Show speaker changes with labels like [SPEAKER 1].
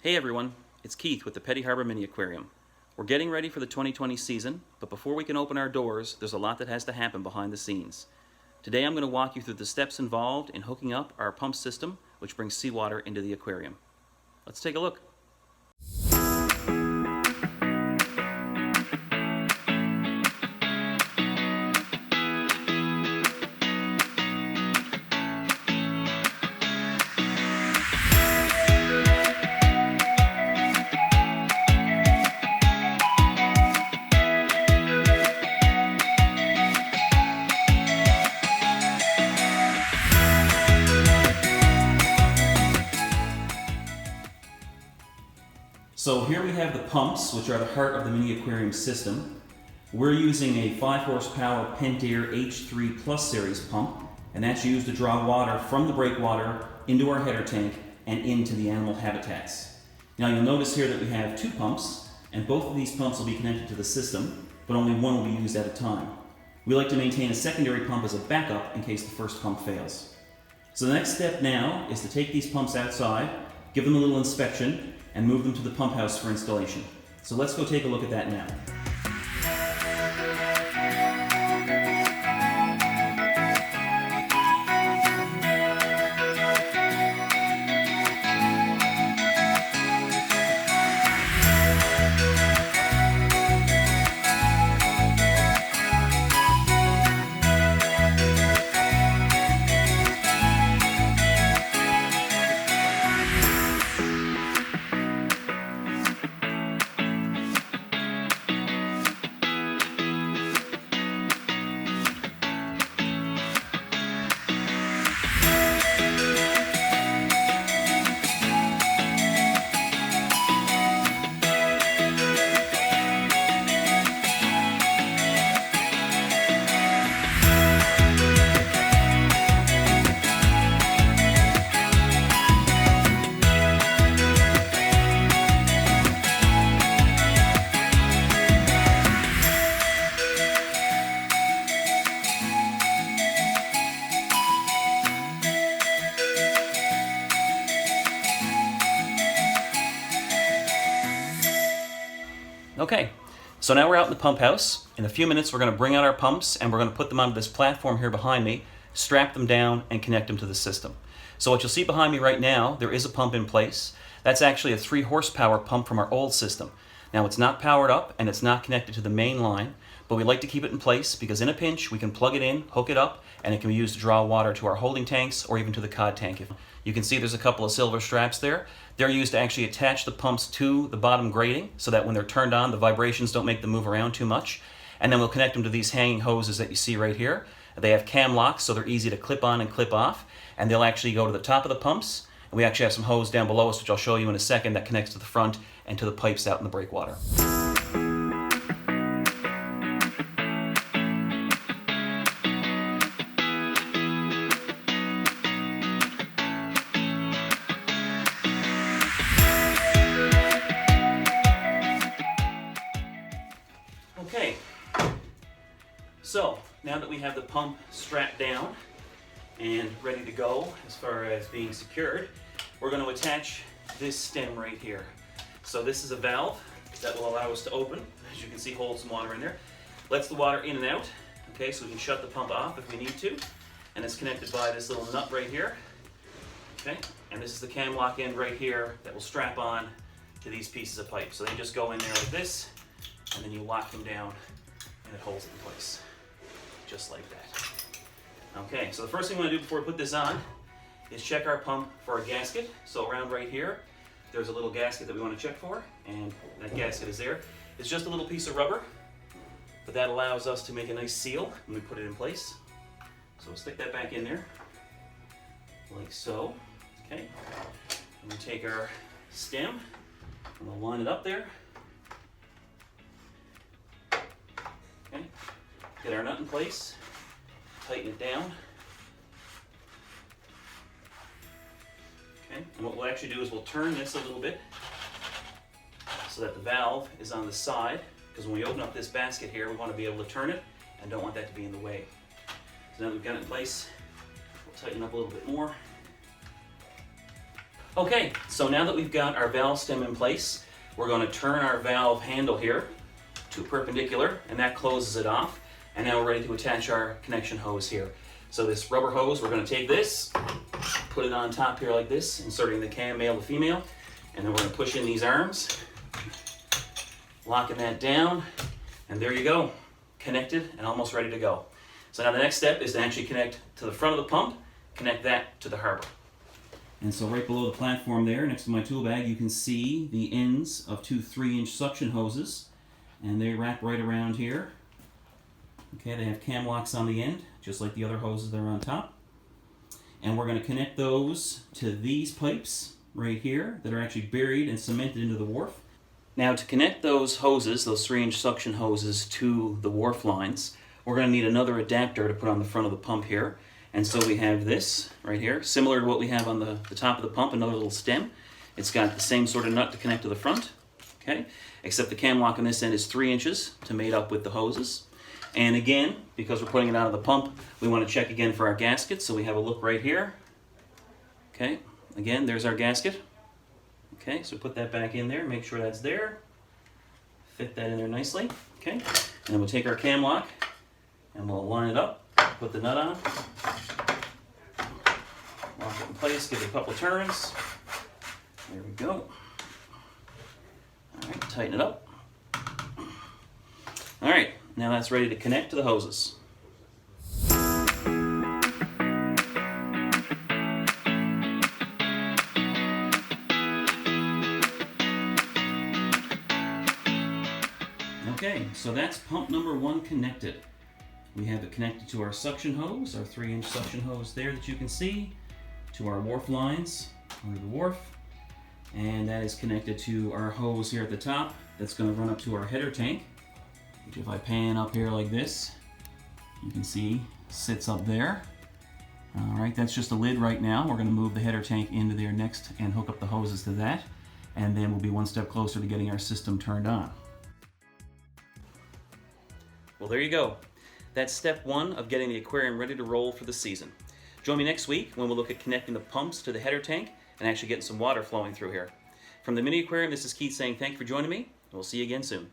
[SPEAKER 1] Hey everyone, it's Keith with the Harbour Mini Aquarium. We're getting ready for the 2020 season, but before we can open our doors, there's a lot that has to happen behind the scenes. Today I'm going to walk you through the steps involved in hooking up our pump system, which brings seawater into the aquarium. Let's take a look. So here we have the pumps, which are the heart of the Mini Aquarium system. We're using a 5 horsepower Pentair H3 Plus series pump, and that's used to draw water from the breakwater into our header tank and into the animal habitats. Now you'll notice here that we have 2 pumps, and both of these pumps will be connected to the system, but only one will be used at a time. We like to maintain a secondary pump as a backup in case the first pump fails. So the next step now is to take these pumps outside, give them a little inspection, and move them to the pump house for installation. So let's go take a look at that now. Okay, so now we're out in the pump house. In a few minutes we're going to bring out our pumps and we're going to put them onto this platform here behind me, strap them down and connect them to the system. So what you'll see behind me right now, there is a pump in place. That's actually a 3 horsepower pump from our old system. Now it's not powered up and it's not connected to the main line, but we like to keep it in place because in a pinch we can plug it in, hook it up, and it can be used to draw water to our holding tanks or even to the cod tank. You can see there's a couple of silver straps there. They're used to actually attach the pumps to the bottom grating so that when they're turned on, the vibrations don't make them move around too much. And then we'll connect them to these hanging hoses that you see right here. They have cam locks, so they're easy to clip on and clip off, and they'll actually go to the top of the pumps. And we actually have some hose down below us, which I'll show you in a second, that connects to the front and to the pipes out in the breakwater. Okay, so now that we have the pump strapped down and ready to go as far as being secured, we're going to attach this stem right here. So this is a valve that will allow us to open. As you can see, holds some water in there. Lets the water in and out. Okay, so we can shut the pump off if we need to. And it's connected by this little nut right here. Okay, and this is the cam lock end right here that will strap on to these pieces of pipe. So they just go in there like this, and then you lock them down and it holds it in place, just like that. Okay, so the first thing we want to do before we put this on is check our pump for a gasket. So around right here, there's a little gasket that we want to check for, and that gasket is there. It's just a little piece of rubber, but that allows us to make a nice seal when we put it in place. So we'll stick that back in there, like so. Okay, and we take our stem and we'll line it up there. Okay, get our nut in place, tighten it down. Okay, and what we'll actually do is we'll turn this a little bit so that the valve is on the side, because when we open up this basket here, we want to be able to turn it and don't want that to be in the way. So now that we've got it in place, we'll tighten up a little bit more. Okay, so now that we've got our valve stem in place, we're going to turn our valve handle here to perpendicular, and that closes it off. And now we're ready to attach our connection hose here. So this rubber hose, we're going to take this, put it on top here like this, inserting the cam male to female, and then we're going to push in these arms, locking that down, and there you go, connected and almost ready to go. So now the next step is to actually connect to the front of the pump, connect that to the Harbour. And so right below the platform there, next to my tool bag, you can see the ends of two 3-inch suction hoses, and they wrap right around here. Okay, they have cam locks on the end, just like the other hoses that are on top. And we're going to connect those to these pipes right here that are actually buried and cemented into the wharf. Now to connect those hoses, those 3-inch suction hoses, to the wharf lines, we're going to need another adapter to put on the front of the pump here. And so we have this right here, similar to what we have on the top of the pump, another little stem. It's got the same sort of nut to connect to the front, okay? Except the cam lock on this end is 3 inches to mate up with the hoses. And again, because we're putting it out of the pump, we want to check again for our gasket. So we have a look right here. Okay, again, there's our gasket. Okay, so put that back in there, make sure that's there. Fit that in there nicely. Okay, and then we'll take our cam lock and we'll line it up, put the nut on, lock it in place, give it a couple turns. There we go. All right, tighten it up. All right, now that's ready to connect to the hoses. Okay, so that's pump number 1 connected. We have it connected to our suction hose, our 3-inch suction hose there that you can see, to our wharf lines under the wharf, and that is connected to our hose here at the top that's going to run up to our header tank, which if I pan up here like this, you can see sits up there. All right, that's just a lid right now. We're going to move the header tank into there next and hook up the hoses to that, and then we'll be one step closer to getting our system turned on. Well, there you go. That's step 1 of getting the aquarium ready to roll for the season. Join me next week when we'll look at connecting the pumps to the header tank and actually getting some water flowing through here. From the Mini Aquarium, this is Keith saying thank you for joining me, and we'll see you again soon.